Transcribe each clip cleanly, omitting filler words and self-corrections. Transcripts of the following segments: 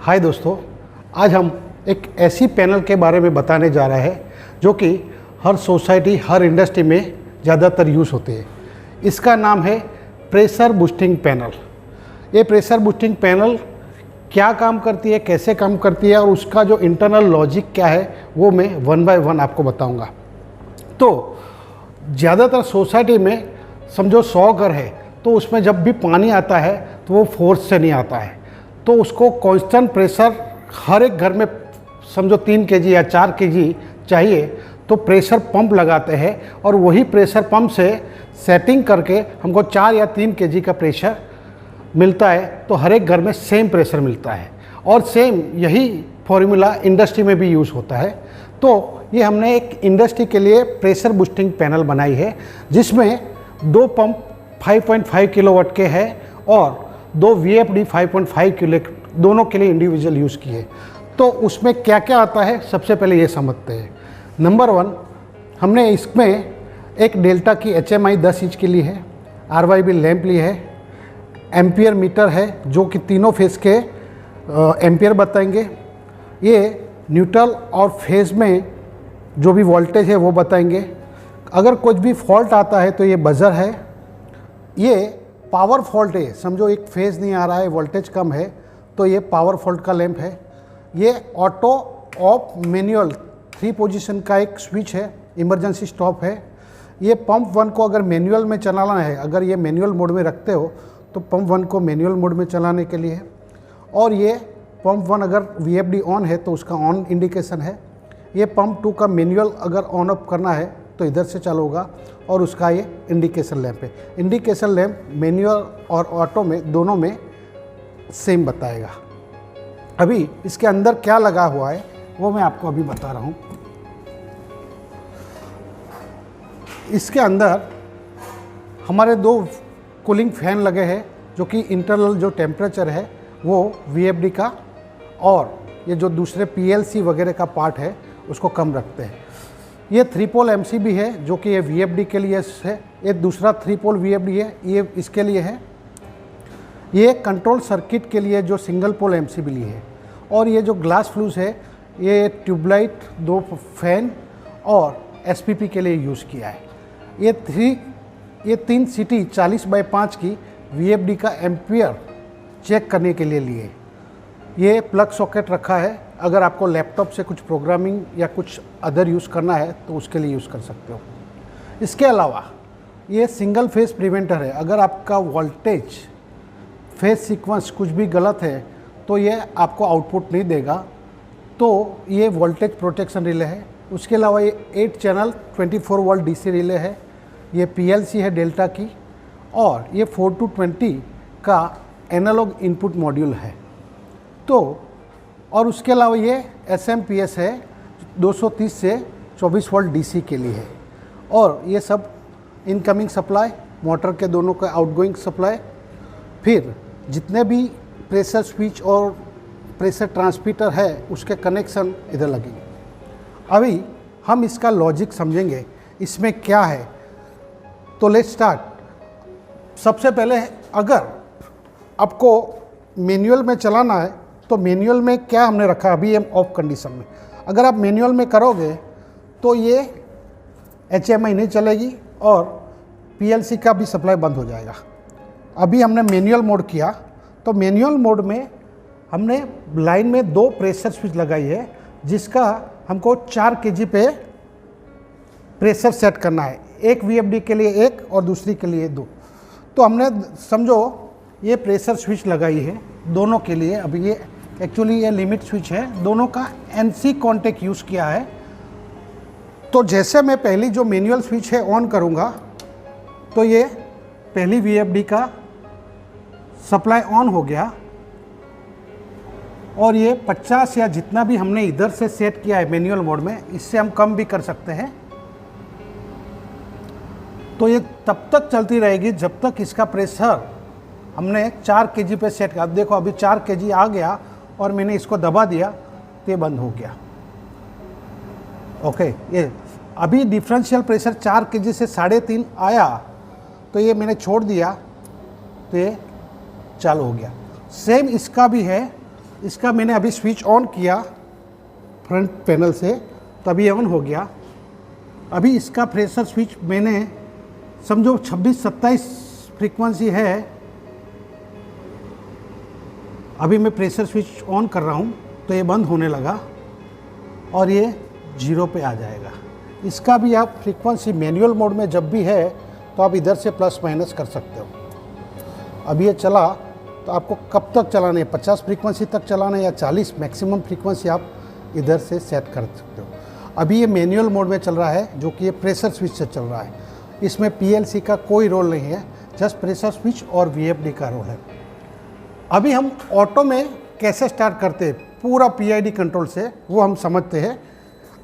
हाय दोस्तों, आज हम एक ऐसी पैनल के बारे में बताने जा रहे हैं जो कि हर सोसाइटी, हर इंडस्ट्री में ज़्यादातर यूज़ होते हैं। इसका नाम है प्रेशर बूस्टिंग पैनल। ये प्रेशर बूस्टिंग पैनल क्या काम करती है, कैसे काम करती है और उसका जो इंटरनल लॉजिक क्या है वो मैं वन बाय वन आपको बताऊंगा। तो ज़्यादातर सोसाइटी में समझो 100 घर है तो उसमें जब भी पानी आता है तो वो फोर्स से नहीं आता है, तो उसको कांस्टेंट प्रेशर हर एक घर में समझो 3 केजी या 4 केजी चाहिए, तो प्रेशर पंप लगाते हैं और वही प्रेशर पंप से सेटिंग करके हमको 4 या 3 केजी का प्रेशर मिलता है। तो हर एक घर में सेम प्रेशर मिलता है और सेम यही फॉर्मूला इंडस्ट्री में भी यूज़ होता है। तो ये हमने एक इंडस्ट्री के लिए प्रेशर बूस्टिंग पैनल बनाई है जिसमें 2 पंप 5.5 किलोवाट के हैं और 2 VFD 5.5 किलो दोनों के लिए इंडिविजुअल यूज़ किए। तो उसमें क्या क्या आता है सबसे पहले ये समझते हैं। नंबर 1, हमने इसमें एक डेल्टा की HMI 10 इंच की ली है, RYB लैंप ली है, एम्पियर मीटर है जो कि तीनों फेज़ के एम्पियर बताएंगे, ये न्यूट्रल और फेज़ में जो भी वोल्टेज है वो बताएंगे। अगर कुछ भी फॉल्ट आता है तो ये बज़र है, ये पावर फॉल्ट है, समझो एक फेज़ नहीं आ रहा है, वोल्टेज कम है तो ये पावर फॉल्ट का लैंप है। ये ऑटो ऑफ मैनुअल 3 पोजीशन का एक स्विच है, इमरजेंसी स्टॉप है। ये पंप 1 को अगर मैनुअल में चलाना है, अगर ये मैनुअल मोड में रखते हो तो पंप 1 को मैनुअल मोड में चलाने के लिए है। और ये पंप 1 अगर VFD ऑन है तो उसका ऑन इंडिकेशन है। ये पंप 2 का मैनुअल अगर ऑन ऑफ करना है तो इधर से चालू होगा और उसका ये इंडिकेशन लैंप है। इंडिकेशन लैंप मैनुअल और ऑटो में दोनों में सेम बताएगा। अभी इसके अंदर क्या लगा हुआ है वो मैं आपको अभी बता रहा हूँ। इसके अंदर हमारे 2 कूलिंग फैन लगे हैं जो कि इंटरनल जो टेम्परेचर है वो VFD का और ये जो दूसरे PLC वगैरह का पार्ट है उसको कम रखते हैं। ये 3 पोल MCB है जो कि ये VFD के लिए है, ये दूसरा 3 पोल VFD है, ये इसके लिए है। ये कंट्रोल सर्किट के लिए जो सिंगल पोल MCB ली है। और ये जो ग्लास फ्लूस है ये ट्यूबलाइट, 2 फैन और SPP के लिए यूज़ किया है। ये 3 सीटी 40/5 की VFD का एम्पियर चेक करने के लिए लिए। ये प्लग सॉकेट रखा है, अगर आपको लैपटॉप से कुछ प्रोग्रामिंग या कुछ अदर यूज़ करना है तो उसके लिए यूज़ कर सकते हो। इसके अलावा ये सिंगल फेज प्रिवेंटर है, अगर आपका वोल्टेज फेज सीक्वेंस कुछ भी गलत है तो ये आपको आउटपुट नहीं देगा, तो ये वोल्टेज प्रोटेक्शन रिले है। उसके अलावा ये 8 चैनल 24 वोल्ट DC रिले है। ये PLC है डेल्टा की और ये 4-20 का एनालॉग इनपुट मॉड्यूल है। तो और उसके अलावा ये SMPS है 230 से 24 वोल्ट DC के लिए है। और ये सब इनकमिंग सप्लाई, मोटर के दोनों का आउटगोइंग सप्लाई, फिर जितने भी प्रेशर स्विच और प्रेशर ट्रांसमीटर है उसके कनेक्शन इधर लगेंगे। अभी हम इसका लॉजिक समझेंगे इसमें क्या है। तो लेट्स स्टार्ट। सबसे पहले अगर आपको मैनुअल में चलाना है तो मैनुअल में क्या हमने रखा है, अभी हम ऑफ कंडीशन में। अगर आप मैनुअल में करोगे तो ये HMI नहीं चलेगी और PLC का भी सप्लाई बंद हो जाएगा। अभी हमने मैनुअल मोड किया तो मैनुअल मोड में हमने लाइन में 2 प्रेशर स्विच लगाई है जिसका हमको 4 केजी पे प्रेशर सेट करना है, एक VFD के लिए 1 और दूसरी के लिए 2। तो हमने समझो ये प्रेशर स्विच लगाई है दोनों के लिए। अभी ये एक्चुअली ये लिमिट स्विच है, दोनों का NC कॉन्टेक्ट यूज़ किया है। तो जैसे मैं पहली जो मैनुअल स्विच है ऑन करूँगा तो ये पहली VFD का सप्लाई ऑन हो गया और ये 50 या जितना भी हमने इधर से सेट किया है मैनुअल मोड में, इससे हम कम भी कर सकते हैं। तो ये तब तक चलती रहेगी जब तक इसका प्रेशर हमने 4 केजी पे सेट किया। अब देखो अभी 4 केजी आ गया और मैंने इसको दबा दिया तो ये बंद हो गया। ओके, ये अभी डिफरेंशियल प्रेशर 4 केजी से 3.5 आया तो ये मैंने छोड़ दिया तो ये चालू हो गया। सेम इसका भी है, इसका मैंने अभी स्विच ऑन किया फ्रंट पैनल से, तो अभी ऑन हो गया। अभी इसका प्रेशर स्विच मैंने समझो 26-27 फ्रीक्वेंसी है। अभी मैं प्रेशर स्विच ऑन कर रहा हूँ तो ये बंद होने लगा और ये 0 पे आ जाएगा। इसका भी आप फ्रीक्वेंसी मैनुअल मोड में जब भी है तो आप इधर से प्लस माइनस कर सकते हो। अभी ये चला तो आपको कब तक चलाना है, 50 फ्रीक्वेंसी तक चलाना है या 40 मैक्सिमम फ्रीक्वेंसी आप इधर से सेट कर सकते हो। अभी ये मैनुअल मोड में चल रहा है, जो कि ये प्रेशर स्विच से चल रहा है। इसमें पीएलसी का कोई रोल नहीं है, जस्ट प्रेशर स्विच और वीएफडी का रोल है। अभी हम ऑटो में कैसे स्टार्ट करते हैं पूरा पीआईडी कंट्रोल से, वो हम समझते हैं।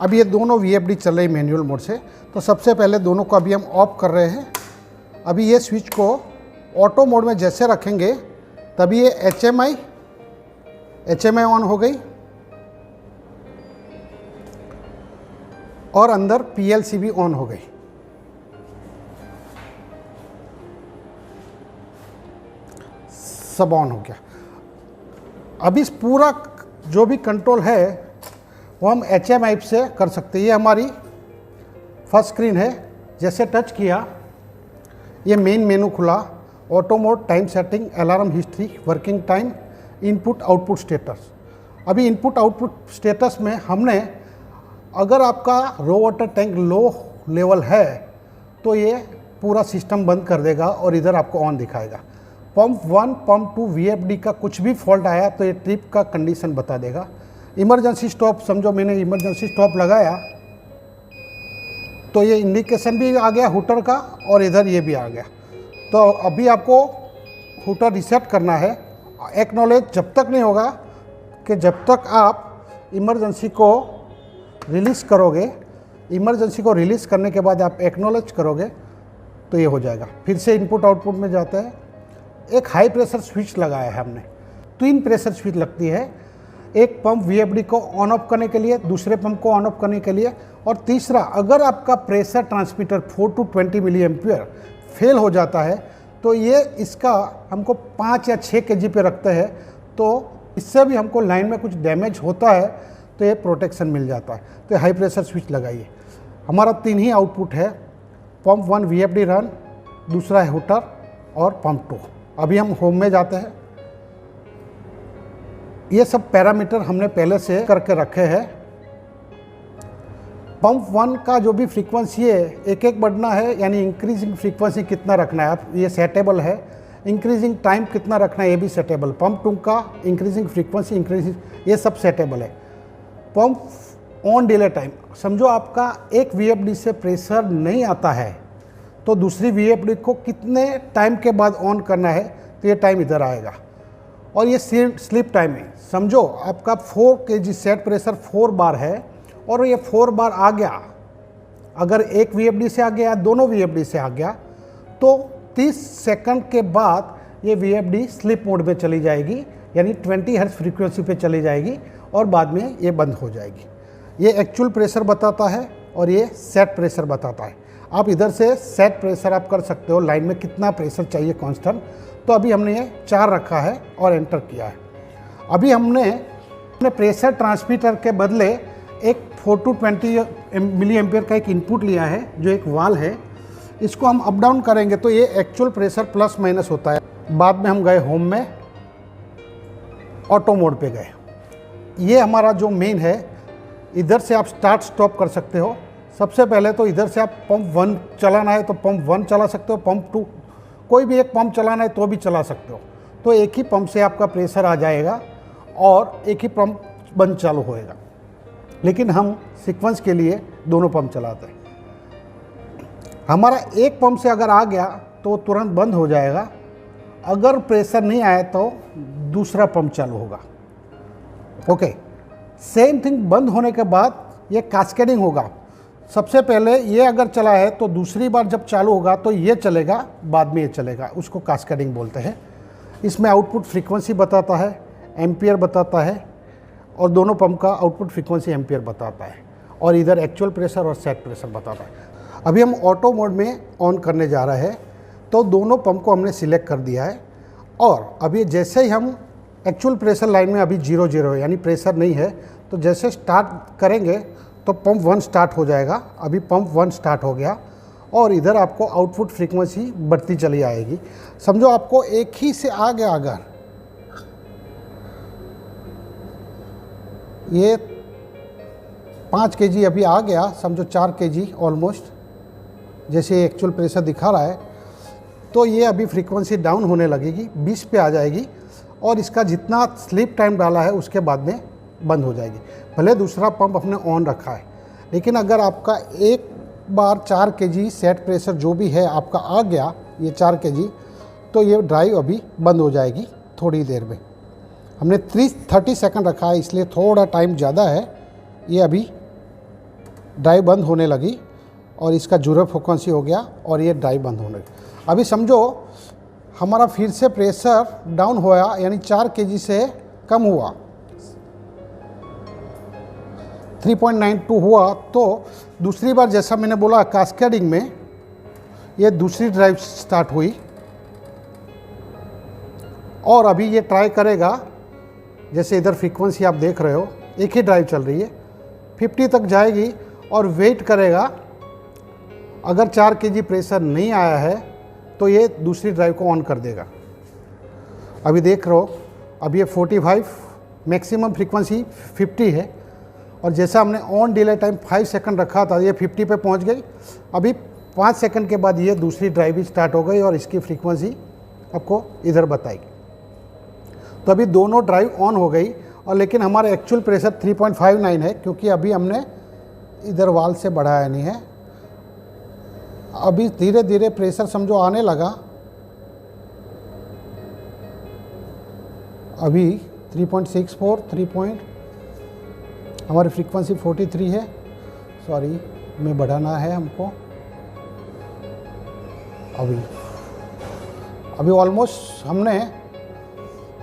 अभी ये दोनों वीएफडी चल रही है मैनुअल मोड से, तो सबसे पहले दोनों को अभी हम ऑफ कर रहे हैं। अभी ये स्विच को ऑटो मोड में जैसे रखेंगे तभी ये एचएमआई ऑन हो गई और अंदर पीएलसी भी ऑन हो गई। सब ऑन हो गया। अब इस पूरा जो भी कंट्रोल है वो हम एचएमआई से कर सकते हैं। ये हमारी फर्स्ट स्क्रीन है, जैसे टच किया ये मेन मेनू खुला, auto mode, time setting, alarm history, working time, input output status. अभी इनपुट आउटपुट स्टेटस में हमने, अगर आपका रो वाटर टैंक लो लेवल है तो ये पूरा सिस्टम बंद कर देगा और इधर आपको ऑन दिखाएगा। पंप 1, पंप 2 वीएफडी का कुछ भी फॉल्ट आया तो ये ट्रिप का कंडीशन बता देगा। इमरजेंसी स्टॉप, समझो मैंने इमरजेंसी स्टॉप लगाया तो ये इंडिकेशन भी आ गया हुटर का और इधर ये भी आ गया। तो अभी आपको हुटर रिसेट करना है। एक्नॉलेज जब तक नहीं होगा कि जब तक आप इमरजेंसी को रिलीज़ करोगे। इमरजेंसी को रिलीज़ करने के बाद आप एक्नॉलेज करोगे तो ये हो जाएगा। फिर से इनपुट आउटपुट में जाता है। एक हाई प्रेशर स्विच लगाया है हमने, 3 प्रेशर स्विच लगती है। एक पंप वीएफडी को ऑन ऑफ करने के लिए, दूसरे पंप को ऑन ऑफ करने के लिए, और तीसरा अगर आपका pressure transmitter 4 to 20 milliampere fail हो जाता है तो ये इसका हमको 5 या 6 kg पे रखते हैं, तो इससे भी हमको लाइन में कुछ डैमेज होता है तो ये प्रोटेक्शन मिल जाता है। तो हाई प्रेशर स्विच लगाइए। हमारा 3 ही आउटपुट है, पंप 1 वीएफडी रन, दूसरा है हुटर और पंप 2। अभी हम होम में जाते हैं। ये सब पैरामीटर हमने पहले से करके रखे हैं। पंप 1 का जो भी फ्रीक्वेंसी है एक एक बढ़ना है, यानी इंक्रीजिंग फ्रीक्वेंसी कितना रखना है आप, ये सेटेबल है। इंक्रीजिंग टाइम कितना रखना है ये भी सेटेबल। पंप 2 का इंक्रीजिंग फ्रीक्वेंसी, इंक्रीजिंग, ये सब सेटेबल है। पंप ऑन डिले टाइम, समझो आपका एक वीएफडी से प्रेशर नहीं आता है तो दूसरी वीएफडी को कितने टाइम के बाद ऑन करना है तो ये टाइम इधर आएगा। और ये स्लिप टाइम है, समझो आपका 4 kg सेट प्रेशर 4 बार है और ये 4 बार आ गया, अगर एक वीएफडी से आ गया, दोनों वीएफडी से आ गया तो 30 सेकंड के बाद ये वीएफडी स्लिप मोड में चली जाएगी, यानी 20 हर्ट्ज फ्रीक्वेंसी पे चली जाएगी और बाद में ये बंद हो जाएगी। ये एक्चुअल प्रेशर बताता है और ये सेट प्रेशर बताता है। आप इधर से सेट प्रेशर आप कर सकते हो, लाइन में कितना प्रेशर चाहिए कांस्टेंट। तो अभी हमने ये 4 रखा है और एंटर किया है। अभी हमने अपने प्रेशर ट्रांसमीटर के बदले एक 4 to 20 मिली एम्पियर का एक इनपुट लिया है, जो एक वाल है। इसको हम अप डाउन करेंगे तो ये एक्चुअल प्रेशर प्लस माइनस होता है। बाद में हम गए होम में, ऑटो मोड पे गए। ये हमारा जो मेन है, इधर से आप स्टार्ट स्टॉप कर सकते हो। सबसे पहले तो इधर से आप पंप 1 चलाना है तो पंप 1 चला सकते हो, पंप 2 कोई भी एक पंप चलाना है तो भी चला सकते हो। तो एक ही पंप से आपका प्रेशर आ जाएगा और एक ही पंप बंद चालू होएगा। लेकिन हम सीक्वेंस के लिए दोनों पंप चलाते हैं। हमारा एक पंप से अगर आ गया तो तुरंत बंद हो जाएगा, अगर प्रेशर नहीं आया तो दूसरा पंप चालू होगा। ओके, सेम थिंग बंद होने के बाद ये कास्केडिंग होगा। सबसे पहले ये अगर चला है तो दूसरी बार जब चालू होगा तो ये चलेगा, बाद में ये चलेगा, उसको कास्केडिंग बोलते हैं। इसमें आउटपुट फ्रीक्वेंसी बताता है, एम्पियर बताता है, और दोनों पंप का आउटपुट फ्रीक्वेंसी एम्पियर बताता है, और इधर एक्चुअल प्रेशर और सेट प्रेशर बताता है। अभी हम ऑटो मोड में ऑन करने जा रहे हैं, तो दोनों पंप को हमने सिलेक्ट कर दिया है। और अभी जैसे ही हम एक्चुअल प्रेशर लाइन में अभी 0 0 है, यानी प्रेशर नहीं है। तो जैसे स्टार्ट करेंगे तो पंप 1 स्टार्ट हो जाएगा। अभी पंप 1 स्टार्ट हो गया और इधर आपको आउटपुट फ्रीक्वेंसी बढ़ती चली आएगी। समझो आपको एक ही से आ गया, अगर ये 5 kg अभी आ गया, समझो 4 kg ऑलमोस्ट, जैसे एक्चुअल प्रेशर दिखा रहा है, तो ये अभी फ्रीक्वेंसी डाउन होने लगेगी, 20 पे आ जाएगी और इसका जितना स्लीप टाइम डाला है उसके बाद में बंद हो जाएगी। भले दूसरा पंप अपने ऑन रखा है, लेकिन अगर आपका एक बार 4 kg सेट प्रेशर जो भी है आपका आ गया, ये 4 kg, तो ये ड्राइव अभी बंद हो जाएगी थोड़ी देर में। हमने 30 सेकंड रखा है, इसलिए थोड़ा टाइम ज़्यादा है। ये अभी ड्राइव बंद होने लगी और इसका जीरो फ्रिक्वेंसी हो गया और ये ड्राइव बंद होने लगी। अभी समझो हमारा फिर से प्रेशर डाउन हुआ, यानी 4 kg से कम हुआ, 3.92 हुआ। तो दूसरी बार जैसा मैंने बोला कास्केडिंग में ये दूसरी ड्राइव स्टार्ट हुई और अभी ये ट्राई करेगा। जैसे इधर फ्रीक्वेंसी आप देख रहे हो, एक ही ड्राइव चल रही है, 50 तक जाएगी और वेट करेगा। अगर 4 kg प्रेशर नहीं आया है तो ये दूसरी ड्राइव को ऑन कर देगा। अभी देख रहे हो, अभी ये 45, मैक्सिमम फ्रीक्वेंसी 50 है और जैसा हमने ऑन डिले टाइम 5 सेकंड रखा था, ये 50 पे पहुंच गई। अभी 5 सेकंड के बाद ये दूसरी ड्राइव भी स्टार्ट हो गई और इसकी फ्रीक्वेंसी आपको इधर बताएगी। तो अभी दोनों ड्राइव ऑन हो गई और लेकिन हमारा एक्चुअल प्रेशर 3.59 है, क्योंकि अभी हमने इधर वाल से बढ़ाया नहीं है। अभी धीरे धीरे प्रेशर समझो आने लगा। अभी 3.64 हमारी फ्रीक्वेंसी 43 है, सॉरी में बढ़ाना है हमको। अभी ऑलमोस्ट हमने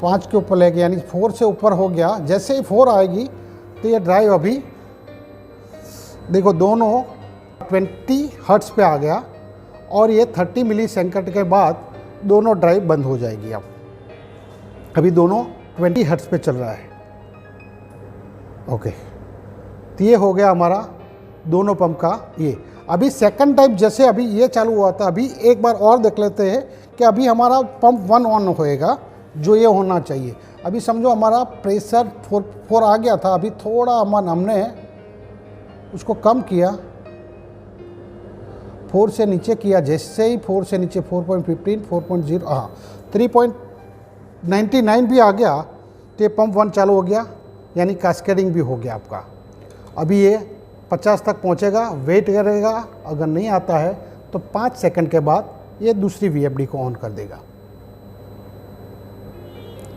5 के ऊपर ले गया, यानी 4 से ऊपर हो गया। जैसे ही 4 आएगी तो ये ड्राइव अभी देखो दोनों 20 हर्ट्ज पे आ गया और ये 30 मिलीसेकंड के बाद दोनों ड्राइव बंद हो जाएगी। अब अभी दोनों 20 हर्ट्ज पे चल रहा है। ओके, तो ये हो गया हमारा दोनों पंप का। ये अभी सेकंड टाइम जैसे अभी ये चालू हुआ था, अभी एक बार और देख लेते हैं कि अभी हमारा पंप 1 ऑन होएगा, जो ये होना चाहिए। अभी समझो हमारा प्रेशर 4 आ गया था, अभी थोड़ा हमने उसको कम किया, 4 से नीचे किया। जैसे ही 4 से नीचे 4.15, 4.0, हाँ 3.99 भी आ गया तो ये पंप 1 चालू हो गया, यानी कास्केडिंग भी हो गया आपका। अभी ये 50 तक पहुंचेगा, वेट करेगा। अगर नहीं आता है तो 5 सेकंड के बाद ये दूसरी VFD को ऑन कर देगा।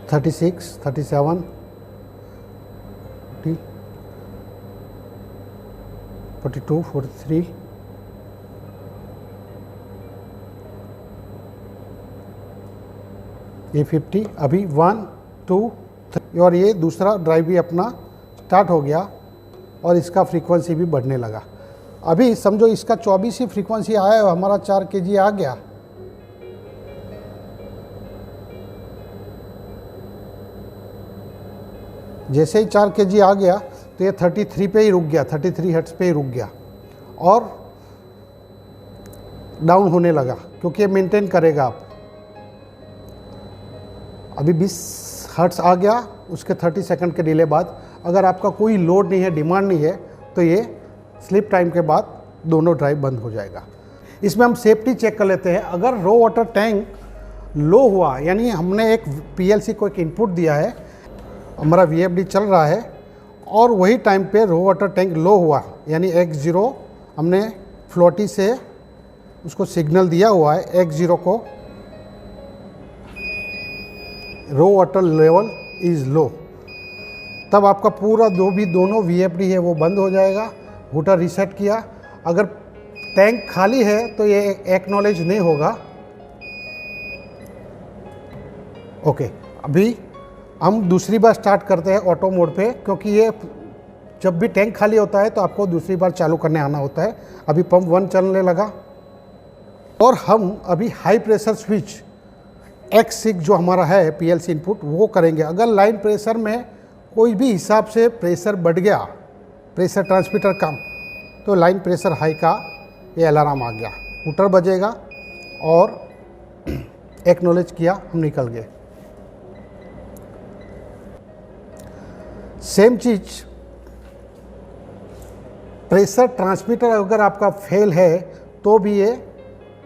36, 37, 42, 43, ये 50, अभी 1, 2, 3 और ये दूसरा ड्राइव भी अपना स्टार्ट हो गया और इसका फ्रीक्वेंसी भी बढ़ने लगा। अभी समझो इसका 24 ही फ्रीक्वेंसी आया, हमारा 4 kg आ गया। जैसे ही 4 kg आ गया तो ये 33 पे ही रुक गया, 33 हर्ट्ज पे ही रुक गया और डाउन होने लगा, क्योंकि ये मेंटेन करेगा। आप अभी 20 हर्ट्ज आ गया, उसके 30 सेकंड के डिले बाद। अगर आपका कोई लोड नहीं है, डिमांड नहीं है, तो ये स्लिप टाइम के बाद दोनों ड्राइव बंद हो जाएगा। इसमें हम सेफ्टी चेक कर लेते हैं। अगर रो वाटर टैंक लो हुआ, यानी हमने एक PLC को एक इनपुट दिया है, हमारा VFD चल रहा है और वही टाइम पे रो वाटर टैंक लो हुआ, यानी X0 हमने फ्लोटी से उसको सिग्नल दिया हुआ है, X0 को रो वाटर लेवल इज़ लो, तब आपका पूरा दोनों VFD है वो बंद हो जाएगा। हूटर रीसेट किया। अगर टैंक खाली है तो ये एक्नॉलेज नहीं होगा। ओके, अभी हम दूसरी बार स्टार्ट करते हैं ऑटो मोड पे, क्योंकि ये जब भी टैंक खाली होता है तो आपको दूसरी बार चालू करने आना होता है। अभी पंप 1 चलने लगा और हम अभी हाई प्रेशर स्विच X6 जो हमारा है पीएलसी इनपुट वो करेंगे। अगर लाइन प्रेशर में कोई भी हिसाब से प्रेशर बढ़ गया, प्रेशर ट्रांसमीटर कम, तो लाइन प्रेशर हाई का ये अलार्म आ गया, मीटर बजेगा और एक्नॉलेज किया, हम निकल गए। सेम चीज़ प्रेशर ट्रांसमीटर अगर आपका फेल है तो भी ये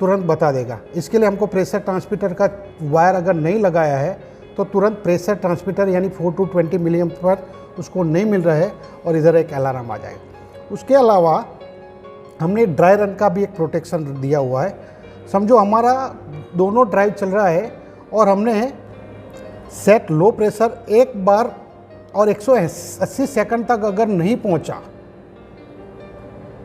तुरंत बता देगा। इसके लिए हमको प्रेशर ट्रांसमीटर का वायर अगर नहीं लगाया है तो तुरंत प्रेशर ट्रांसमीटर यानी 4 to 20 मिलियम पर उसको नहीं मिल रहा है और इधर एक अलार्म आ जाएगा। उसके अलावा हमने ड्राई रन का भी एक प्रोटेक्शन दिया हुआ है। समझो हमारा दोनों ड्राइव चल रहा है और हमने सेट लो प्रेशर एक बार और 180 सेकंड तक अगर नहीं पहुंचा,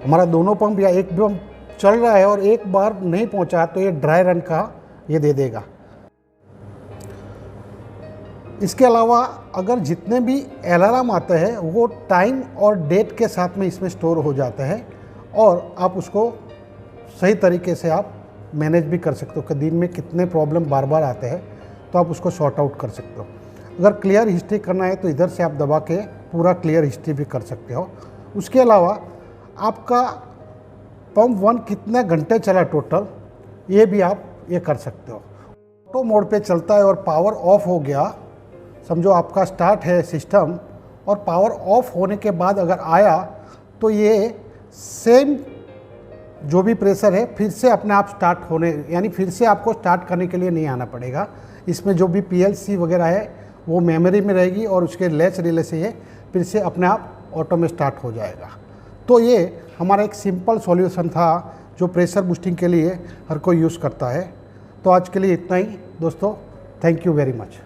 हमारा दोनों पंप या एक पंप चल रहा है और एक बार नहीं पहुंचा, तो ये ड्राई रन का ये दे देगा। इसके अलावा अगर जितने भी अलार्म आते हैं वो टाइम और डेट के साथ में इसमें स्टोर हो जाता है और आप उसको सही तरीके से आप मैनेज भी कर सकते हो कि दिन में कितने प्रॉब्लम बार बार आते हैं, तो आप उसको सॉर्ट आउट कर सकते हो। अगर क्लियर हिस्ट्री करना है तो इधर से आप दबा के पूरा क्लियर हिस्ट्री भी कर सकते हो। उसके अलावा आपका पंप 1 कितने घंटे चला टोटल, ये भी आप ये कर सकते हो। ऑटो मोड पे चलता है और पावर ऑफ हो गया, समझो आपका स्टार्ट है सिस्टम और पावर ऑफ होने के बाद अगर आया तो ये सेम जो भी प्रेशर है फिर से अपने आप स्टार्ट होने, यानी फिर से आपको स्टार्ट करने के लिए नहीं आना पड़ेगा। इसमें जो भी पीएलसी वगैरह है वो मेमोरी में रहेगी और उसके लैच रिले से ये फिर से अपने आप ऑटो में स्टार्ट हो जाएगा। तो ये हमारा एक सिंपल सॉल्यूशन था जो प्रेशर बूस्टिंग के लिए हर कोई यूज़ करता है। तो आज के लिए इतना ही दोस्तों, थैंक यू वेरी मच।